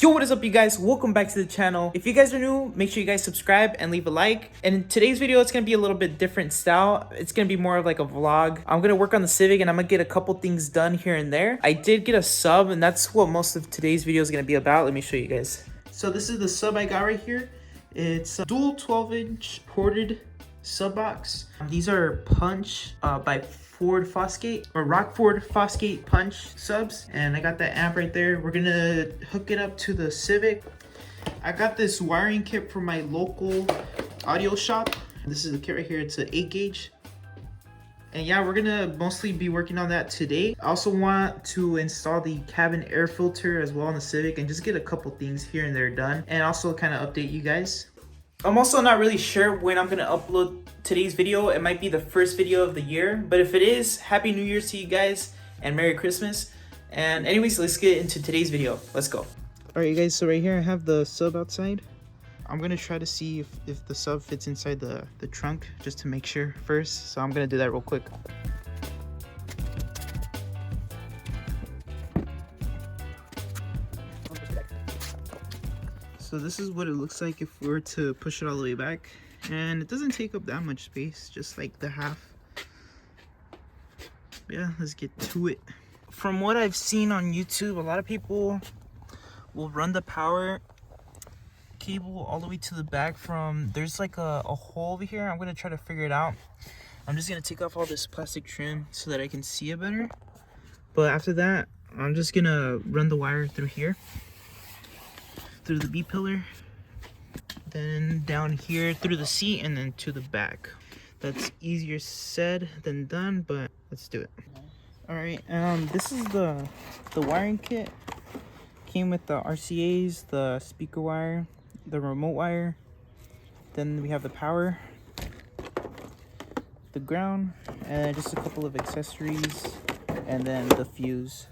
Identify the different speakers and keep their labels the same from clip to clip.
Speaker 1: Yo, what is up, you guys? Welcome back to the channel. If you guys are new, make sure you guys subscribe and leave a like. And in today's video, it's gonna be a little bit different style. It's gonna be more of like a vlog. I'm gonna work on the Civic and I'm gonna get a couple things done here and there. I did get a sub, and that's what most of today's video is gonna be about. Let me show you guys. So this is the sub I got right here. It's a dual 12-inch ported sub box. These are Punch by Ford Fosgate, or Rockford Fosgate Punch subs, and I got that amp right there. We're gonna hook it up to the Civic. I got this wiring kit from my local audio shop. This is the kit right here. It's an 8 gauge. And yeah, we're gonna mostly be working on that today. I also want to install the cabin air filter as well on the Civic and just get a couple things here and there done, and also kind of update you guys. I'm also not really sure when I'm gonna upload today's video. It might be the first video of the year, but if it is, Happy New Year's to you guys and Merry Christmas. And anyways, let's get into today's video. Let's go. All right, you guys, so right here I have the sub outside. I'm gonna try to see if the sub fits inside the trunk, just to make sure first. So I'm gonna do that real quick. So this is what it looks like if we were to push it all the way back. And it doesn't take up that much space, just like the half. Yeah, let's get to it. From what I've seen on YouTube, a lot of people will run the power cable all the way to the back from, there's like a hole over here. I'm gonna try to figure it out. I'm just gonna take off all this plastic trim so that I can see it better. But after that, I'm just gonna run the wire through here, through the B pillar, then down here through the seat, and then to the back. That's easier said than done, but let's do it. All right, this is the wiring kit. Came with the RCAs, the speaker wire, the remote wire, then we have the power, the ground, and just a couple of accessories, and then the fuse.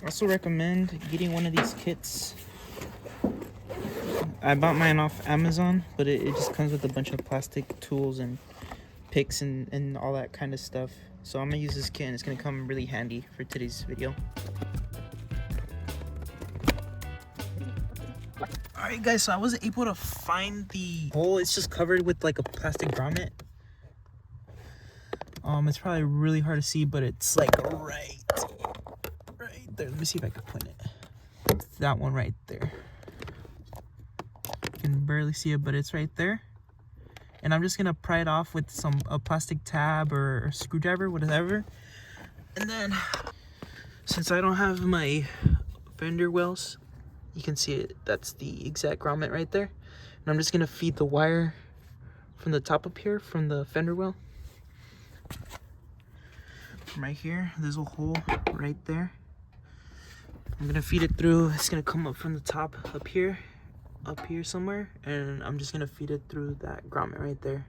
Speaker 1: I also recommend getting one of these kits. I bought mine off Amazon, but it just comes with a bunch of plastic tools and picks and all that kind of stuff. So I'm gonna use this kit and it's gonna come really handy for today's video. Alright guys, so I wasn't able to find the hole. It's just covered with like a plastic grommet. It's probably really hard to see, but it's like right there. Let me see if I can point it. It's that one right there. You can barely see it, but it's right there. And I'm just gonna pry it off with a plastic tab or a screwdriver, whatever. And then, since I don't have my fender wells, you can see it. That's the exact grommet right there. And I'm just gonna feed the wire from the top up here, from the fender well. From right here, there's a hole right there. I'm gonna feed it through. It's gonna come up from the top up here somewhere, and I'm just gonna feed it through that grommet right there.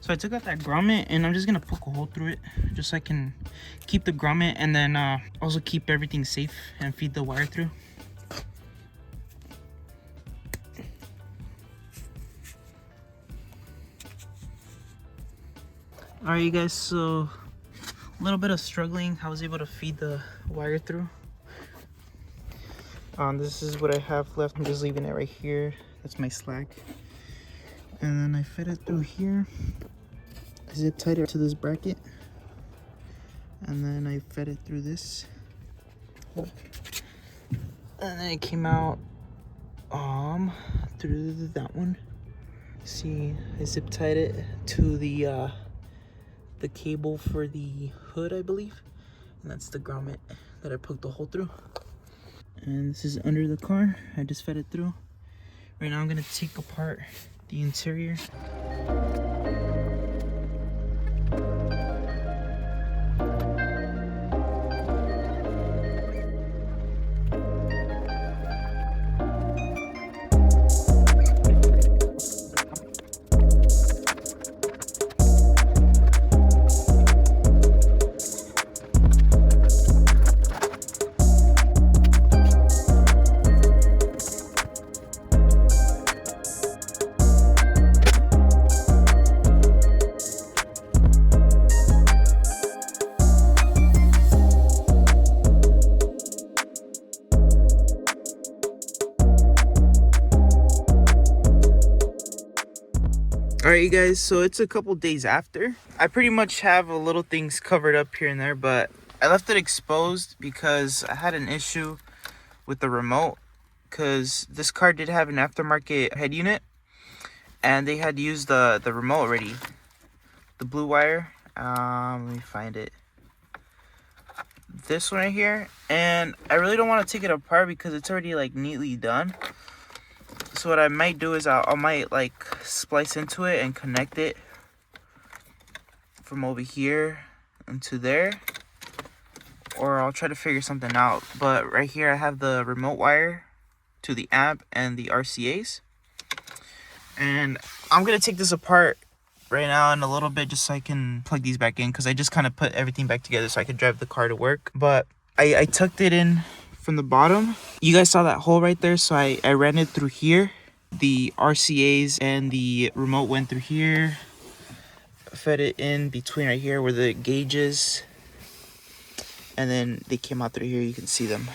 Speaker 1: So I took out that grommet and I'm just gonna poke a hole through it just so I can keep the grommet, and then also keep everything safe and feed the wire through. Alright you guys, so a little bit of struggling. I was able to feed the wire through. This is what I have left. I'm just leaving it right here. That's my slack. And then I fed it through here. I zip tied it to this bracket. And then I fed it through this. And then it came out through that one. See, I zip tied it to the cable for the hood, I believe, and that's the grommet that I poked the hole through. And this is under the car. I just fed it through. Right now I'm gonna take apart the interior. Alright, you guys, so it's a couple days after. I pretty much have a little things covered up here and there, but I left it exposed because I had an issue with the remote, because this car did have an aftermarket head unit and they had used the remote already, the blue wire. Let me find it, this one right here, and I really don't want to take it apart because it's already like neatly done. So what I might do is I might like splice into it and connect it from over here into there, or I'll try to figure something out. But right here I have the remote wire to the amp and the RCAs, and I'm gonna take this apart right now in a little bit just so I can plug these back in, because I just kind of put everything back together so I could drive the car to work. But I tucked it in from the bottom. You guys saw that hole right there, so I ran it through here. The RCAs and the remote went through here, fed it in between right here where the gauge is, and then they came out through here. You can see them.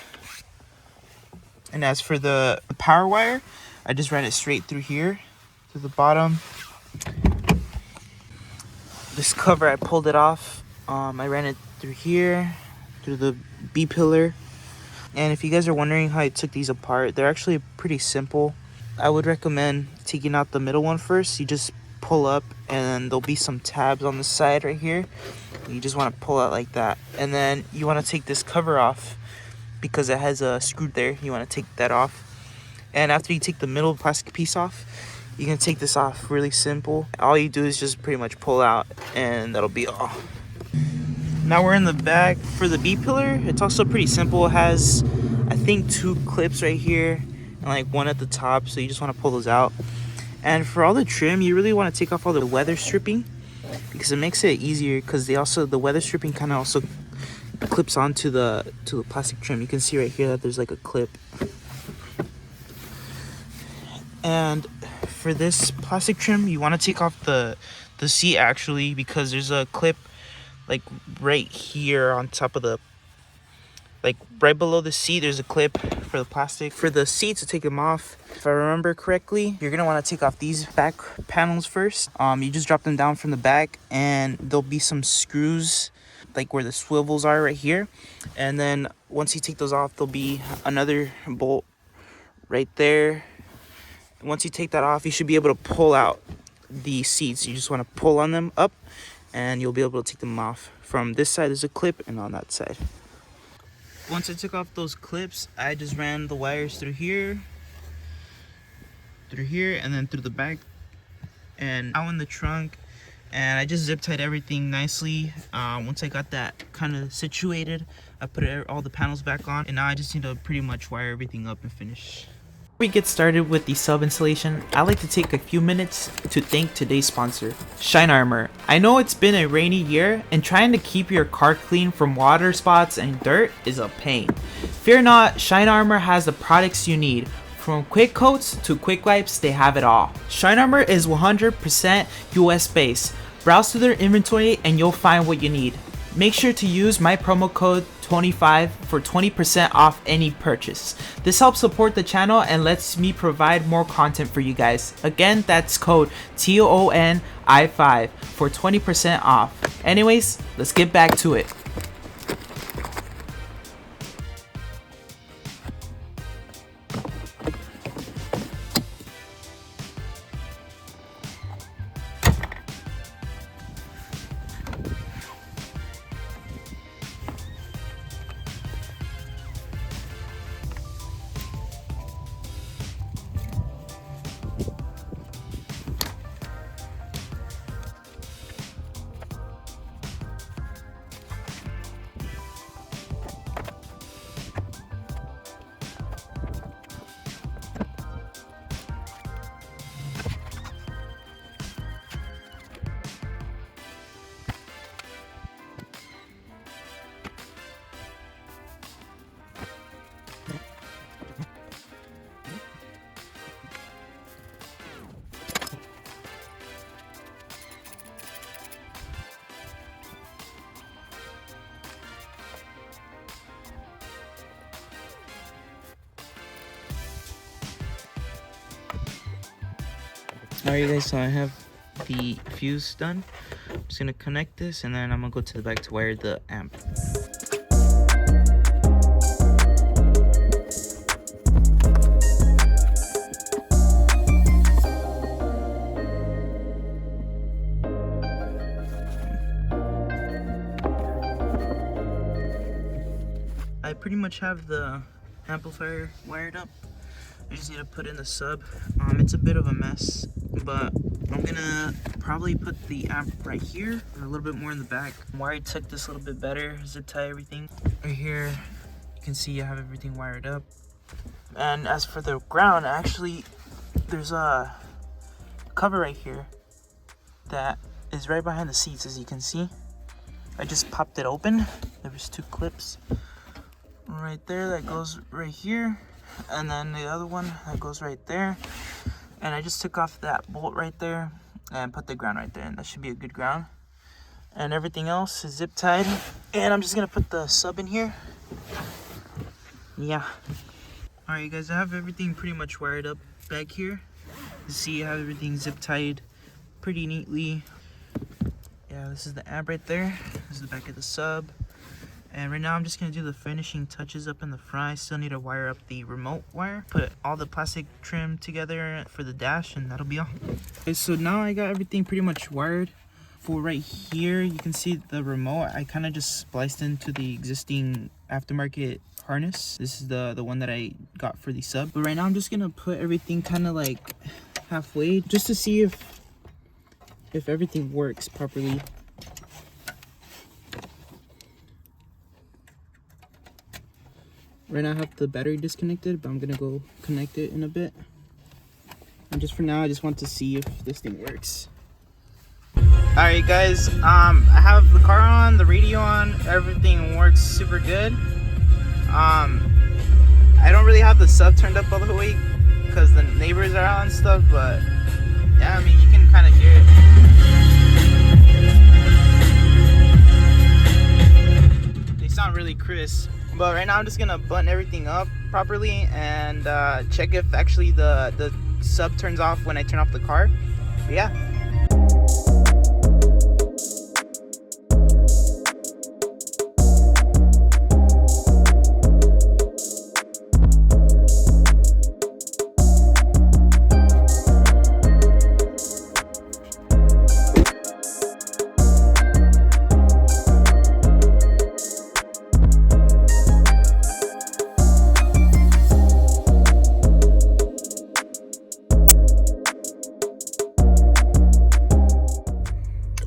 Speaker 1: And as for the power wire, I just ran it straight through here to the bottom. This cover, I pulled it off. I ran it through here, through the B pillar. And if you guys are wondering how I took these apart, they're actually pretty simple. I would recommend taking out the middle one first. You just pull up and there'll be some tabs on the side right here. You just want to pull out like that. And then you want to take this cover off because it has a screw there. You want to take that off. And after you take the middle plastic piece off, you can take this off really simple. All you do is just pretty much pull out and that'll be all. Now we're in the back for the B pillar. It's also pretty simple. It has, I think, 2 clips right here and like 1 at the top, so you just want to pull those out. And for all the trim, you really want to take off all the weather stripping because it makes it easier, because the weather stripping kind of also clips onto the plastic trim. You can see right here that there's like a clip. And for this plastic trim, you want to take off the seat actually, because there's a clip like right here on top of the, like right below the seat, there's a clip for the plastic. For the seats, to take them off, if I remember correctly, you're gonna want to take off these back panels first. You just drop them down from the back and there'll be some screws like where the swivels are right here. And then once you take those off, there'll be another bolt right there. Once you take that off, you should be able to pull out the seats. You just want to pull on them up and you'll be able to take them off. From this side there's a clip, and on that side. Once I took off those clips, I just ran the wires through here, and then through the back and out in the trunk, and I just zip tied everything nicely. Once I got that kind of situated, I put all the panels back on, and now I just need to pretty much wire everything up and finish. Before we get started with the sub installation, I'd like to take a few minutes to thank today's sponsor, Shine Armor. I know it's been a rainy year, and trying to keep your car clean from water spots and dirt is a pain. Fear not, Shine Armor has the products you need. From quick coats to quick wipes, they have it all. Shine Armor is 100% US based. Browse through their inventory and you'll find what you need. Make sure to use my promo code 25 for 20% off any purchase. This helps support the channel and lets me provide more content for you guys. Again, that's code TONI5 for 20% off. Anyways, let's get back to it. Alright guys, so I have the fuse done. I'm just gonna connect this, and then I'm gonna go to the back to wire the amp. I pretty much have the amplifier wired up. I just need to put in the sub. It's a bit of a mess, but I'm gonna probably put the amp right here and a little bit more in the back. Wired took this a little bit better, zip tie everything. Right here, you can see I have everything wired up. And as for the ground, actually, there's a cover right here that is right behind the seats, as you can see. I just popped it open. There was 2 clips right there that goes right here, and then the other one that goes right there. And I just took off that bolt right there and put the ground right there, and that should be a good ground. And everything else is zip tied, and I'm just gonna put the sub in here. Yeah. All right, you guys, I have everything pretty much wired up back here. You see I have everything zip tied pretty neatly. Yeah, this is the amp right there. This is the back of the sub. And right now I'm just gonna do the finishing touches up in the front. I still need to wire up the remote wire, put all the plastic trim together for the dash, and that'll be all. Okay, so now I got everything pretty much wired. For right here, you can see the remote. I kind of just spliced into the existing aftermarket harness. This is the one that I got for the sub. But right now I'm just gonna put everything kind of like halfway, just to see if everything works properly. Right now I have the battery disconnected, but I'm gonna go connect it in a bit. And just for now, I just want to see if this thing works. Alright guys, I have the car on, the radio on, everything works super good. I don't really have the sub turned up all the way because the neighbors are out and stuff, but yeah, I mean, you can kind of hear it. They sound really crisp. But right now I'm just gonna button everything up properly and check if actually the sub turns off when I turn off the car. But yeah.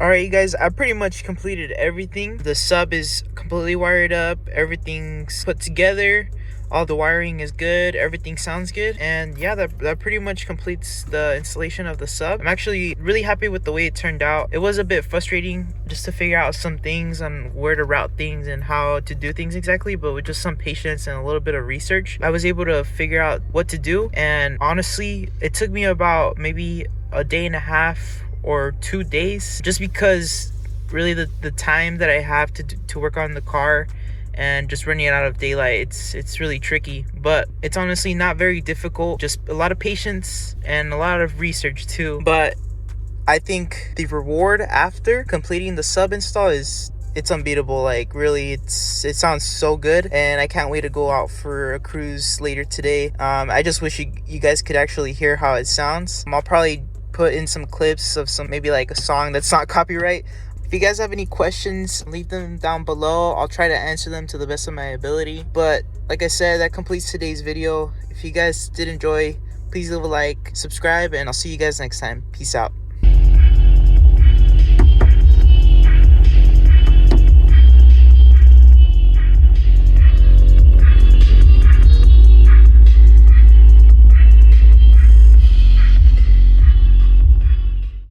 Speaker 1: Alright, you guys, I pretty much completed everything. The sub is completely wired up, everything's put together, all the wiring is good, everything sounds good, and yeah, that pretty much completes the installation of the sub. I'm actually really happy with the way it turned out. It was a bit frustrating just to figure out some things on where to route things and how to do things exactly, but with just some patience and a little bit of research, I was able to figure out what to do. And honestly, it took me about maybe a day and a half or 2 days, just because really the time that I have to work on the car and just running it out of daylight, it's really tricky. But it's honestly not very difficult, just a lot of patience and a lot of research too. But I think the reward after completing the sub install it's unbeatable. Like, really, it sounds so good, and I can't wait to go out for a cruise later today. I just wish you guys could actually hear how it sounds. I'll probably put in some clips of maybe like a song that's not copyright. If you guys have any questions, leave them down below. I'll try to answer them to the best of my ability. But like I said, that completes today's video. If you guys did enjoy, please leave a like, subscribe, and I'll see you guys next time. Peace out.